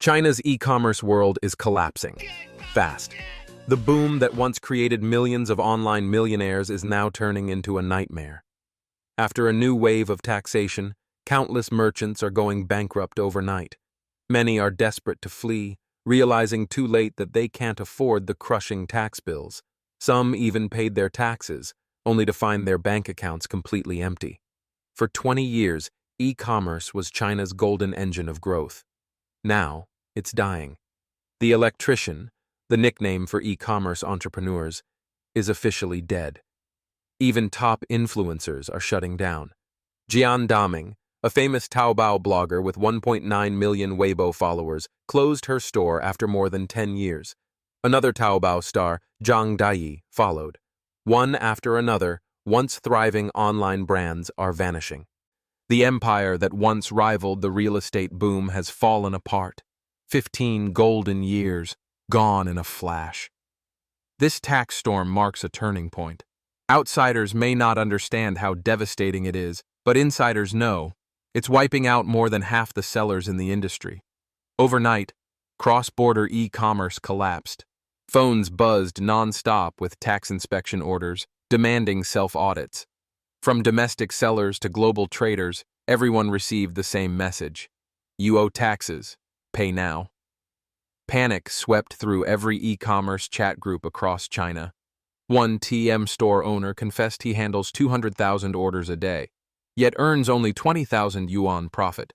China's e-commerce world is collapsing fast. The boom that once created millions of online millionaires is now turning into a nightmare. After a new wave of taxation, countless merchants are going bankrupt overnight. Many are desperate to flee, realizing too late that they can't afford the crushing tax bills. Some even paid their taxes, only to find their bank accounts completely empty. For 20 years, e-commerce was China's golden engine of growth. Now, it's dying. The electrician, the nickname for e-commerce entrepreneurs, is officially dead. Even top influencers are shutting down. Jian Daming, a famous Taobao blogger with 1.9 million Weibo followers, closed her store after more than 10 years. Another Taobao star, Zhang Daiyi, followed. One after another, once thriving online brands are vanishing. The empire that once rivaled the real estate boom has fallen apart. 15 golden years, gone in a flash. This tax storm marks a turning point. Outsiders may not understand how devastating it is, but insiders know. It's wiping out more than half the sellers in the industry. Overnight, cross-border e-commerce collapsed. Phones buzzed non-stop with tax inspection orders, demanding self-audits. From domestic sellers to global traders, everyone received the same message. You owe taxes. Pay now. Panic swept through every e-commerce chat group across China. One TM store owner confessed he handles 200,000 orders a day, yet earns only 20,000 yuan profit.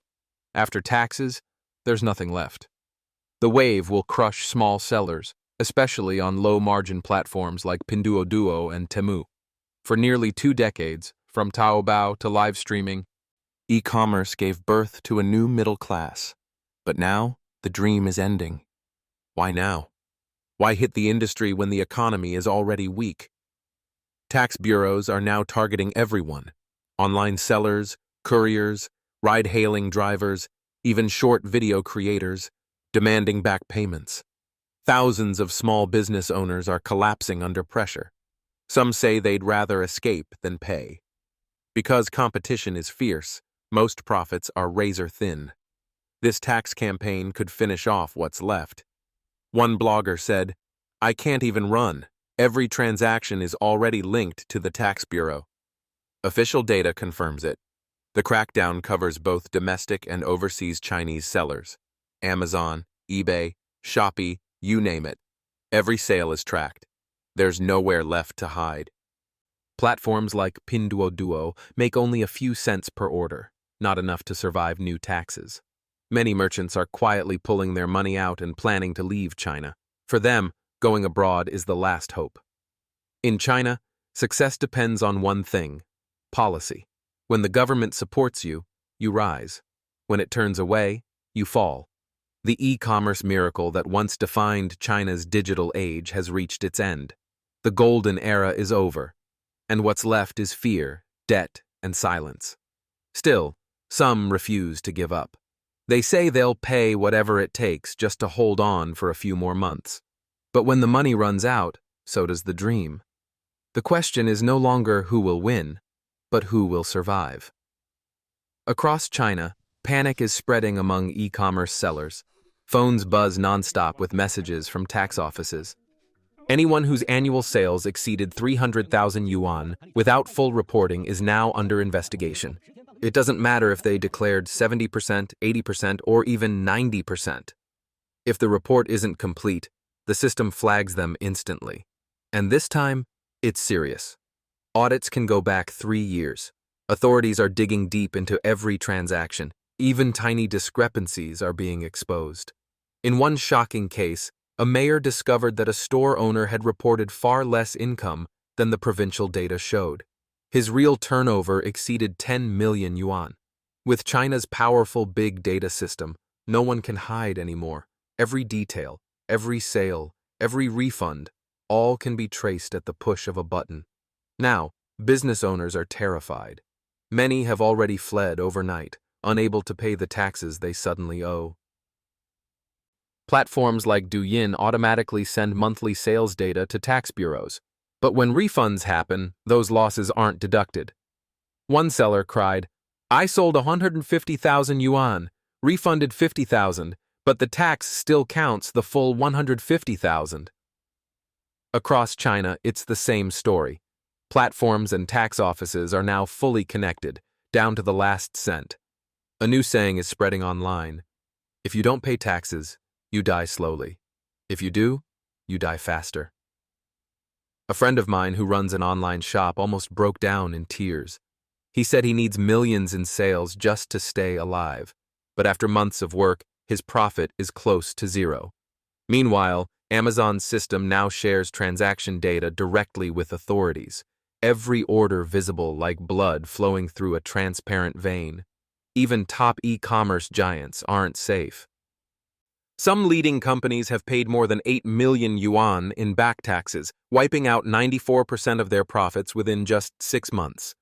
After taxes, there's nothing left. The wave will crush small sellers, especially on low-margin platforms like Pinduoduo and Temu. For nearly 2 decades, from Taobao to live streaming, e-commerce gave birth to a new middle class. But now, the dream is ending. Why now? Why hit the industry when the economy is already weak? Tax bureaus are now targeting everyone. Online sellers, couriers, ride-hailing drivers, even short video creators, demanding back payments. Thousands of small business owners are collapsing under pressure. Some say they'd rather escape than pay. Because competition is fierce, most profits are razor-thin. This tax campaign could finish off what's left. One blogger said, "I can't even run. Every transaction is already linked to the tax bureau." Official data confirms it. The crackdown covers both domestic and overseas Chinese sellers. Amazon, eBay, Shopee, you name it. Every sale is tracked. There's nowhere left to hide. Platforms like Pinduoduo make only a few cents per order, not enough to survive new taxes. Many merchants are quietly pulling their money out and planning to leave China. For them, going abroad is the last hope. In China, success depends on one thing: policy. When the government supports you, you rise. When it turns away, you fall. The e-commerce miracle that once defined China's digital age has reached its end. The golden era is over, and what's left is fear, debt, and silence. Still, some refuse to give up. They say they'll pay whatever it takes just to hold on for a few more months. But when the money runs out, so does the dream. The question is no longer who will win, but who will survive. Across China, panic is spreading among e-commerce sellers. Phones buzz nonstop with messages from tax offices. Anyone whose annual sales exceeded 300,000 yuan without full reporting is now under investigation. It doesn't matter if they declared 70%, 80%, or even 90%. If the report isn't complete, the system flags them instantly. And this time, it's serious. Audits can go back 3 years. Authorities are digging deep into every transaction. Even tiny discrepancies are being exposed. In one shocking case, a mayor discovered that a store owner had reported far less income than the provincial data showed. His real turnover exceeded 10 million yuan. With China's powerful big data system, no one can hide anymore. Every detail, every sale, every refund, all can be traced at the push of a button. Now, business owners are terrified. Many have already fled overnight, unable to pay the taxes they suddenly owe. Platforms like Douyin automatically send monthly sales data to tax bureaus. But when refunds happen, those losses aren't deducted. One seller cried, "I sold 150,000 yuan, refunded 50,000, but the tax still counts the full 150,000. Across China, it's the same story. Platforms and tax offices are now fully connected, down to the last cent. A new saying is spreading online. If you don't pay taxes, you die slowly. If you do, you die faster. A friend of mine who runs an online shop almost broke down in tears. He said he needs millions in sales just to stay alive, but after months of work, his profit is close to zero. Meanwhile, Amazon's system now shares transaction data directly with authorities, every order visible like blood flowing through a transparent vein. Even top e-commerce giants aren't safe. Some leading companies have paid more than 8 million yuan in back taxes, wiping out 94% of their profits within just 6 months.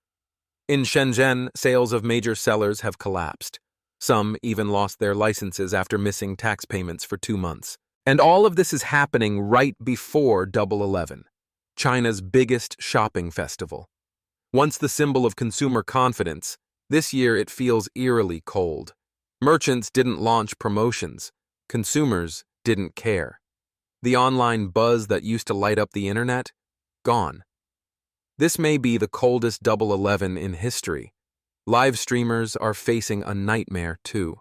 In Shenzhen, sales of major sellers have collapsed. Some even lost their licenses after missing tax payments for 2 months. And all of this is happening right before Double 11, China's biggest shopping festival. Once the symbol of consumer confidence, this year it feels eerily cold. Merchants didn't launch promotions. Consumers didn't care. The online buzz that used to light up the internet? Gone. This may be the coldest Double 11 in history. Live streamers are facing a nightmare too.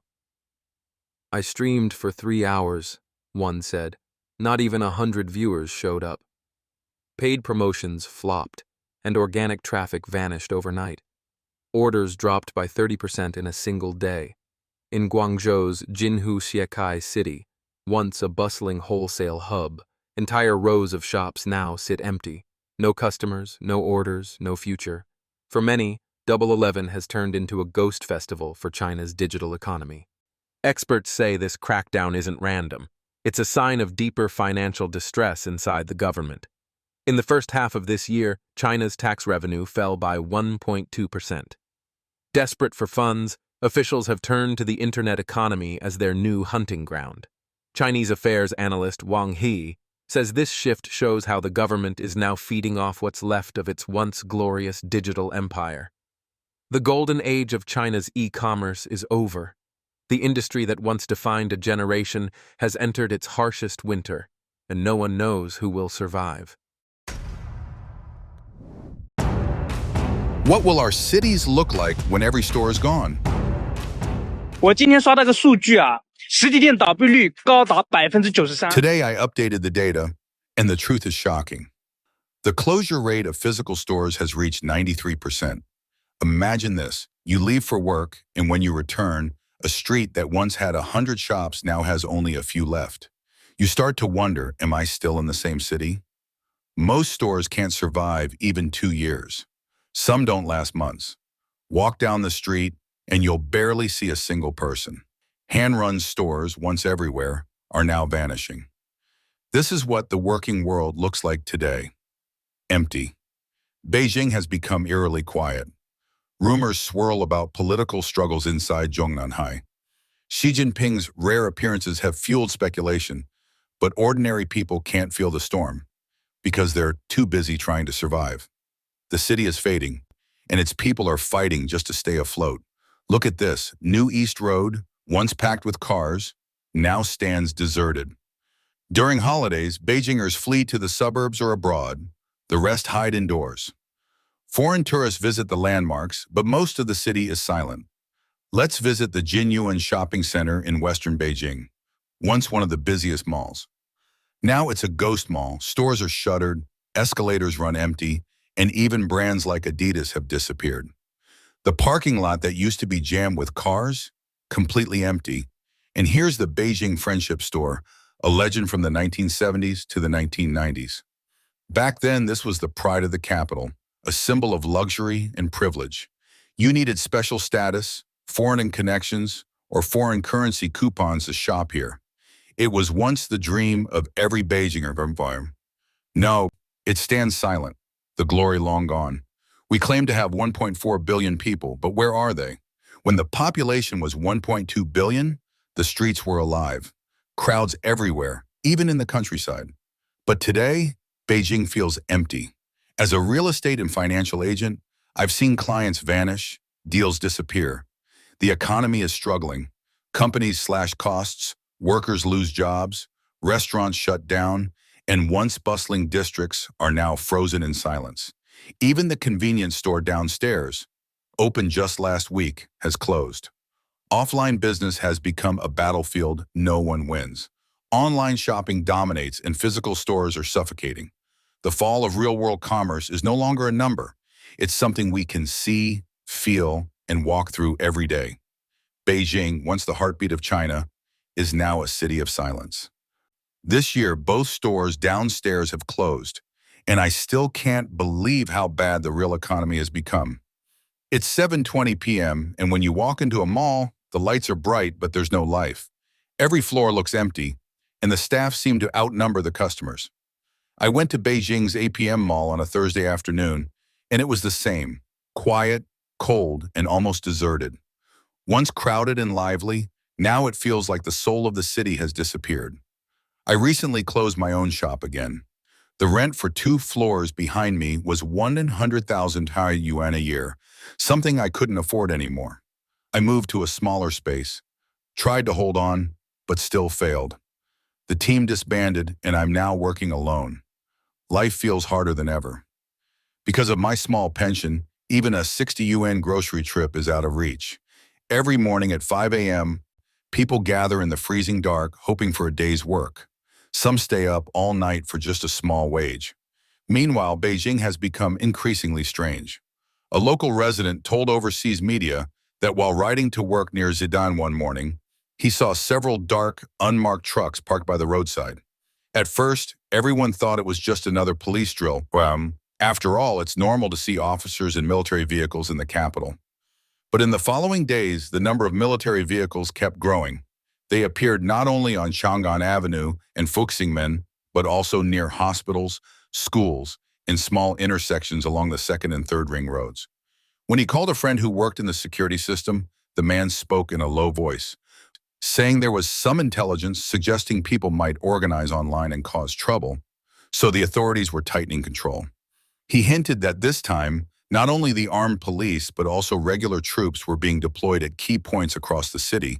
I streamed for 3 hours, one said. Not even 100 viewers showed up. Paid promotions flopped, and organic traffic vanished overnight. Orders dropped by 30% in a single day. In Guangzhou's Jinhu Xiekai city, once a bustling wholesale hub, entire rows of shops now sit empty. No customers, no orders, no future. For many, Double 11 has turned into a ghost festival for China's digital economy. Experts say this crackdown isn't random. It's a sign of deeper financial distress inside the government. In the first half of this year, China's tax revenue fell by 1.2%. Desperate for funds, officials have turned to the internet economy as their new hunting ground. Chinese affairs analyst Wang He says this shift shows how the government is now feeding off what's left of its once glorious digital empire. The golden age of China's e-commerce is over. The industry that once defined a generation has entered its harshest winter, and no one knows who will survive. What will our cities look like when every store is gone? 我今天刷到个数据啊，实体店倒闭率高达93%。 Today I updated the data, and the truth is shocking. The closure rate of physical stores has reached 93%. Imagine this. You leave for work, and when you return, a street that once had 100 shops now has only a few left. You start to wonder, am I still in the same city? Most stores can't survive even 2 years. Some don't last months. Walk down the street, and you'll barely see a single person. Hand-run stores, once everywhere, are now vanishing. This is what the working world looks like today. Empty. Beijing has become eerily quiet. Rumors swirl about political struggles inside Zhongnanhai. Xi Jinping's rare appearances have fueled speculation, but ordinary people can't feel the storm because they're too busy trying to survive. The city is fading, and its people are fighting just to stay afloat. Look at this. New East Road, once packed with cars, now stands deserted. During holidays, Beijingers flee to the suburbs or abroad. The rest hide indoors. Foreign tourists visit the landmarks, but most of the city is silent. Let's visit the Jinyuan Shopping Center in western Beijing, once one of the busiest malls. Now it's a ghost mall. Stores are shuttered, escalators run empty, and even brands like Adidas have disappeared. The parking lot that used to be jammed with cars, completely empty. And here's the Beijing Friendship Store, a legend from the 1970s to the 1990s. Back then, this was the pride of the capital, a symbol of luxury and privilege. You needed special status, foreign connections, or foreign currency coupons to shop here. It was once the dream of every Beijinger. No, it stands silent, the glory long gone. We claim to have 1.4 billion people, but where are they? When the population was 1.2 billion, the streets were alive. Crowds everywhere, even in the countryside. But today, Beijing feels empty. As a real estate and financial agent, I've seen clients vanish, deals disappear. The economy is struggling. Companies slash costs, Workers lose jobs, restaurants shut down, and once bustling districts are now frozen in silence. Even the convenience store downstairs, opened just last week, has closed. Offline business has become a battlefield no one wins. Online shopping dominates and physical stores are suffocating. The fall of real-world commerce is no longer a number. It's something we can see, feel, and walk through every day. Beijing, once the heartbeat of China, is now a city of silence. This year, both stores downstairs have closed, and I still can't believe how bad the real economy has become. It's 7:20 p.m., and when you walk into a mall, the lights are bright, but there's no life. Every floor looks empty, and the staff seem to outnumber the customers. I went to Beijing's APM Mall on a Thursday afternoon, and it was the same, quiet, cold, and almost deserted. Once crowded and lively, now it feels like the soul of the city has disappeared. I recently closed my own shop again. The rent for 2 floors behind me was 100,000 yuan a year, something I couldn't afford anymore. I moved to a smaller space, tried to hold on, but still failed. The team disbanded, and I'm now working alone. Life feels harder than ever. Because of my small pension, even a 60 yuan grocery trip is out of reach. Every morning at 5 a.m., people gather in the freezing dark, hoping for a day's work. Some stay up all night for just a small wage. Meanwhile, Beijing has become increasingly strange. A local resident told overseas media that while riding to work near Zidane one morning, he saw several dark, unmarked trucks parked by the roadside. At first, everyone thought it was just another police drill. After all, it's normal to see officers in military vehicles in the capital. But in the following days, the number of military vehicles kept growing. They appeared not only on Chang'an Avenue and Fuxingmen, but also near hospitals, schools, and small intersections along the 2nd and 3rd ring roads. When he called a friend who worked in the security system, the man spoke in a low voice, saying there was some intelligence suggesting people might organize online and cause trouble, so the authorities were tightening control. He hinted that this time, not only the armed police but also regular troops were being deployed at key points across the city,